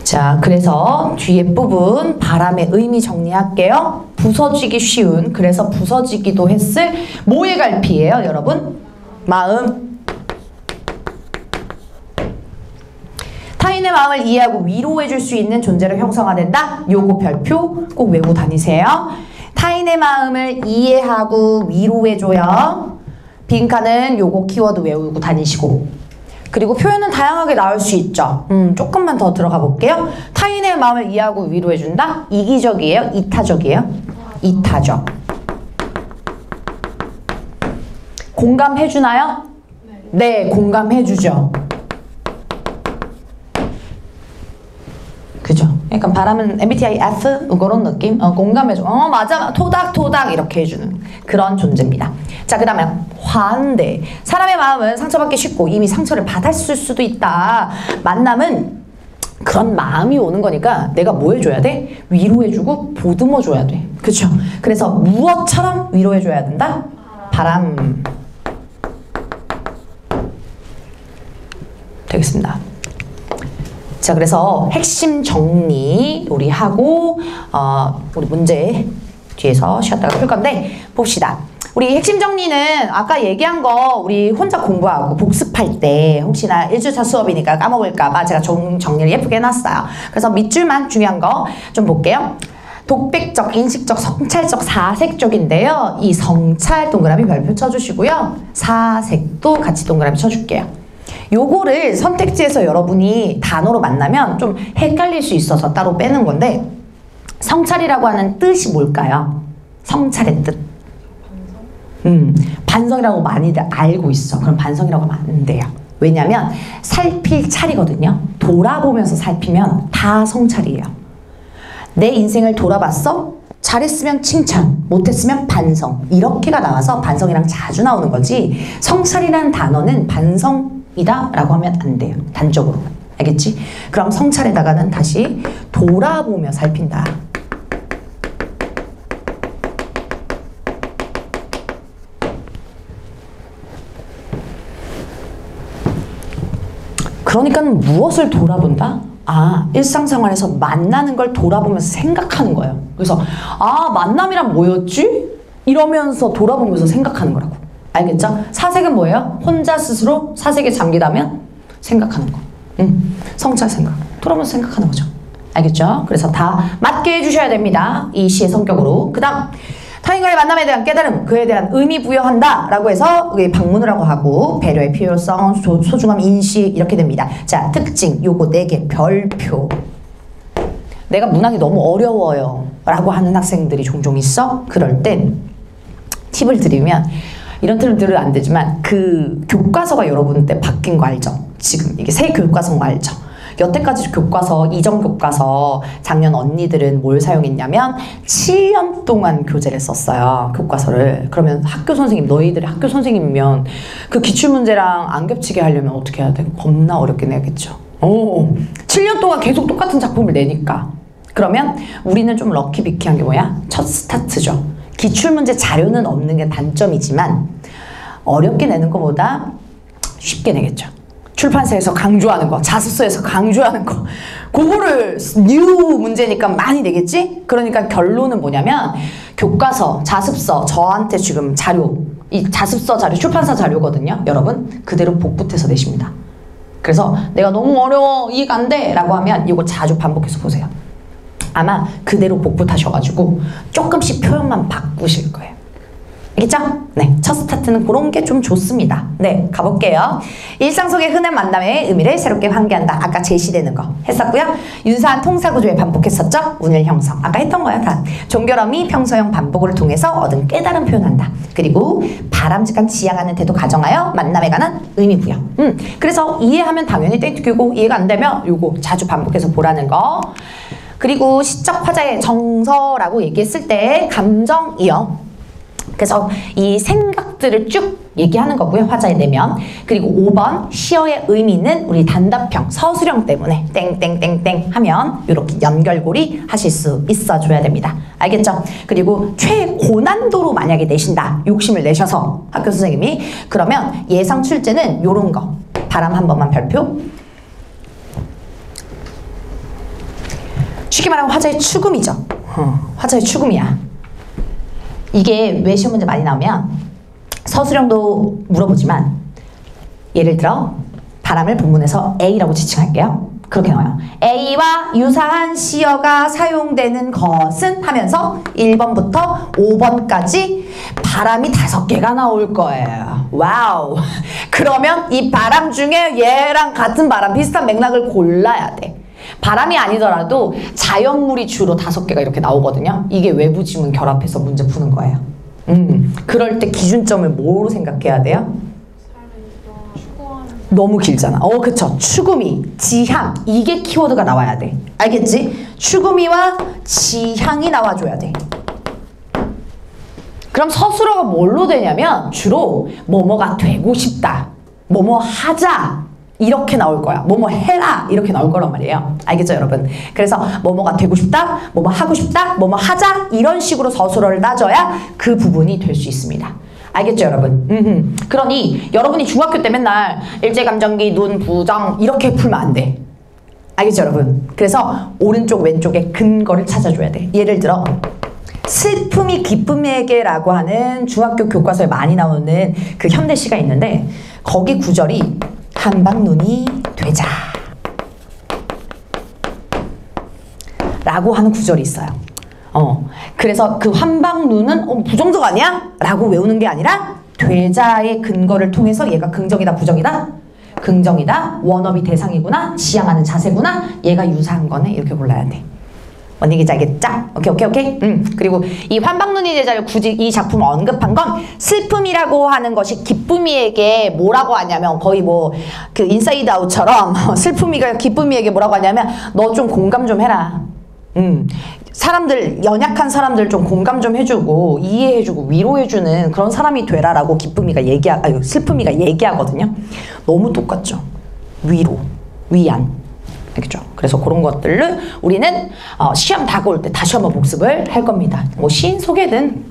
A: 자, 그래서 뒤에 부분 바람의 의미 정리할게요. 부서지기 쉬운, 그래서 부서지기도 했을 뭐의 갈피예요, 여러분? 마음. 타인의 마음을 이해하고 위로해줄 수 있는 존재로 형성화된다. 요거 별표 꼭 외우고 다니세요. 타인의 마음을 이해하고 위로해줘요. 빈칸은 요거 키워드 외우고 다니시고. 그리고 표현은 다양하게 나올 수 있죠. 조금만 더 들어가 볼게요. 타인의 마음을 이해하고 위로해준다. 이기적이에요? 이타적이에요? 이타적. 공감해주나요? 네, 공감해주죠. 그죠? 그러니까 바람은 MBTI F 그런 느낌? 공감해줘. 맞아, 토닥토닥 이렇게 해주는 그런 존재입니다. 자, 그 다음에 환대. 사람의 마음은 상처받기 쉽고 이미 상처를 받았을 수도 있다. 만남은 그런 마음이 오는 거니까 내가 뭐 해줘야 돼? 위로해주고 보듬어줘야 돼. 그쵸? 그래서 무엇처럼 위로해줘야 된다? 바람. 되겠습니다. 자, 그래서 핵심 정리 우리 하고 우리 문제 뒤에서 쉬었다가 풀 건데 봅시다. 우리 핵심 정리는 아까 얘기한 거 우리 혼자 공부하고 복습할 때 혹시나 1주차 수업이니까 까먹을까봐 제가 정리를 예쁘게 해놨어요. 그래서 밑줄만 중요한 거 좀 볼게요. 독백적, 인식적, 성찰적, 사색적인데요. 이 성찰 동그라미 별표 쳐주시고요. 사색도 같이 동그라미 쳐줄게요. 요거를 선택지에서 여러분이 단어로 만나면 좀 헷갈릴 수 있어서 따로 빼는 건데 성찰이라고 하는 뜻이 뭘까요? 성찰의 뜻. 반성이라고 많이들 알고 있어. 그럼 반성이라고 하면 안 돼요. 왜냐면 살필 찰이거든요. 돌아보면서 살피면 다 성찰이에요. 내 인생을 돌아봤어? 잘했으면 칭찬, 못했으면 반성. 이렇게가 나와서 반성이랑 자주 나오는 거지 성찰이라는 단어는 반성이다 라고 하면 안 돼요. 단적으로. 알겠지? 그럼 성찰에다가는 다시 돌아보며 살핀다. 그러니까 무엇을 돌아본다? 일상생활에서 만나는 걸 돌아보면서 생각하는 거예요. 그래서 만남이란 뭐였지? 이러면서 돌아보면서 생각하는 거라고. 알겠죠? 사색은 뭐예요? 혼자 스스로 사색에 잠기다면 생각하는 거. 성찰 생각. 돌아보면서 생각하는 거죠. 알겠죠? 그래서 다 맞게 해주셔야 됩니다. 이 시의 성격으로. 그 다음 타인과의 만남에 대한 깨달음, 그에 대한 의미 부여한다 라고 해서 방문을 하고 하고 배려의 필요성, 소중함 인식 이렇게 됩니다. 자, 특징 요거 4개 별표. 내가 문학이 너무 어려워요 라고 하는 학생들이 종종 있어. 그럴 땐 팁을 드리면 이런 팁을 들으면 안 되지만 그 교과서가 여러분 때 바뀐 거 알죠? 지금 이게 새 교과서인 거 알죠? 여태까지 교과서, 이전 교과서 작년 언니들은 뭘 사용했냐면 7년 동안 교재를 썼어요. 교과서를. 그러면 학교 선생님, 너희들이 학교 선생님이면 그 기출문제랑 안 겹치게 하려면 어떻게 해야 돼? 겁나 어렵게 내야겠죠. 7년 동안 계속 똑같은 작품을 내니까. 그러면 우리는 좀 럭키비키한 게 뭐야? 첫 스타트죠. 기출문제 자료는 없는 게 단점이지만 어렵게 내는 것보다 쉽게 내겠죠. 출판사에서 강조하는 거, 자습서에서 강조하는 거, 그거를 뉴 문제니까 많이 내겠지? 그러니까 결론은 뭐냐면 교과서, 자습서, 저한테 지금 자료, 이 자습서 자료, 출판사 자료거든요. 여러분 그대로 복붙해서 내십니다. 그래서 내가 너무 어려워, 이해가 안 돼 라고 하면 이거 자주 반복해서 보세요. 아마 그대로 복붙하셔가지고 조금씩 표현만 바꾸실 거예요. 알겠죠? 네, 첫 스타트는 그런 게 좀 좋습니다. 네, 가볼게요. 일상 속의 흔한 만남의 의미를 새롭게 환기한다. 아까 제시되는 거 했었고요. 윤사한 통사구조에 반복했었죠? 운율 형성. 아까 했던 거야, 다. 종결어미 평소형 반복을 통해서 얻은 깨달음 표현한다. 그리고 바람직한 지향하는 태도 가정하여 만남에 관한 의미 부여. 그래서 이해하면 당연히 땡큐고 이해가 안 되면 요거 자주 반복해서 보라는 거. 그리고 시적 화자의 정서라고 얘기했을 때 감정이요. 그래서 이 생각들을 쭉 얘기하는 거고요. 화자의 내면. 그리고 5번 시어의 의미는 우리 단답형 서술형 때문에 땡땡땡땡 하면 이렇게 연결고리 하실 수 있어줘야 됩니다. 알겠죠? 그리고 최고난도로 만약에 내신다. 욕심을 내셔서 학교 선생님이 그러면 예상 출제는 요런 거. 바람 한 번만 별표. 쉽게 말하면 화자의 추금이죠. 화자의 추금이야. 이게 왜 시험 문제 많이 나오면 서술형도 물어보지만 예를 들어 바람을 본문에서 A라고 지칭할게요. 그렇게 나와요. A와 유사한 시어가 사용되는 것은 하면서 1번부터 5번까지 바람이 5개가 나올 거예요. 와우. 그러면 이 바람 중에 얘랑 같은 바람 비슷한 맥락을 골라야 돼. 바람이 아니더라도 자연물이 주로 5개가 이렇게 나오거든요. 이게 외부 지문 결합해서 문제 푸는 거예요. 그럴 때 기준점을 뭐로 생각해야 돼요? 너무 길잖아. 그쵸. 추구미, 지향 이게 키워드가 나와야 돼. 알겠지? 추구미와 지향이 나와줘야 돼. 그럼 서술어가 뭘로 되냐면 주로 뭐뭐가 되고 싶다, 뭐뭐 하자 이렇게 나올 거야. 뭐뭐 해라 이렇게 나올 거란 말이에요. 알겠죠 여러분? 그래서 뭐뭐가 되고 싶다, 뭐뭐 하고 싶다, 뭐뭐 하자 이런 식으로 서술어를 따져야 그 부분이 될 수 있습니다. 알겠죠 여러분? 그러니 여러분이 중학교 때 맨날 일제감정기, 눈, 부정 이렇게 풀면 안 돼. 알겠죠 여러분? 그래서 오른쪽 왼쪽에 근거를 찾아줘야 돼. 예를 들어 슬픔이 기쁨에게라고 하는 중학교 교과서에 많이 나오는 그 현대시가 있는데 거기 구절이 한방눈이 되자 라고 하는 구절이 있어요. 그래서 그 한방눈은 부정적 아니야? 라고 외우는 게 아니라 되자의 근거를 통해서 얘가 긍정이다 부정이다? 긍정이다, 원어비 대상이구나, 지향하는 자세구나, 얘가 유사한 거네 이렇게 골라야 돼. 언니 기자 알겠죠? 오케이. 그리고 이 환방눈이 되자를 굳이 이 작품을 언급한 건 슬픔이라고 하는 것이 기쁨이에게 뭐라고 하냐면 거의 뭐 그 인사이드 아웃처럼 슬픔이가 기쁨이에게 뭐라고 하냐면 너 좀 공감 좀 해라. 사람들 연약한 사람들 좀 공감 좀 해주고 이해해주고 위로해주는 그런 사람이 되라라고 슬픔이가 얘기하거든요. 너무 똑같죠. 위로, 위안. 알겠죠? 그래서 그런 것들을 우리는 시험 다가올 때 다시 한번 복습을 할 겁니다. 뭐 시인 소개는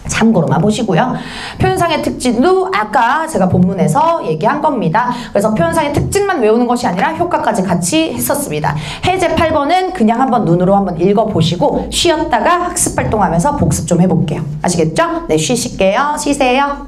A: 참고로만 보시고요. 표현상의 특징도 아까 제가 본문에서 얘기한 겁니다. 그래서 표현상의 특징만 외우는 것이 아니라 효과까지 같이 했었습니다. 해제 8번은 그냥 한번 눈으로 한번 읽어보시고 쉬었다가 학습활동하면서 복습 좀 해볼게요. 아시겠죠? 네, 쉬실게요. 쉬세요.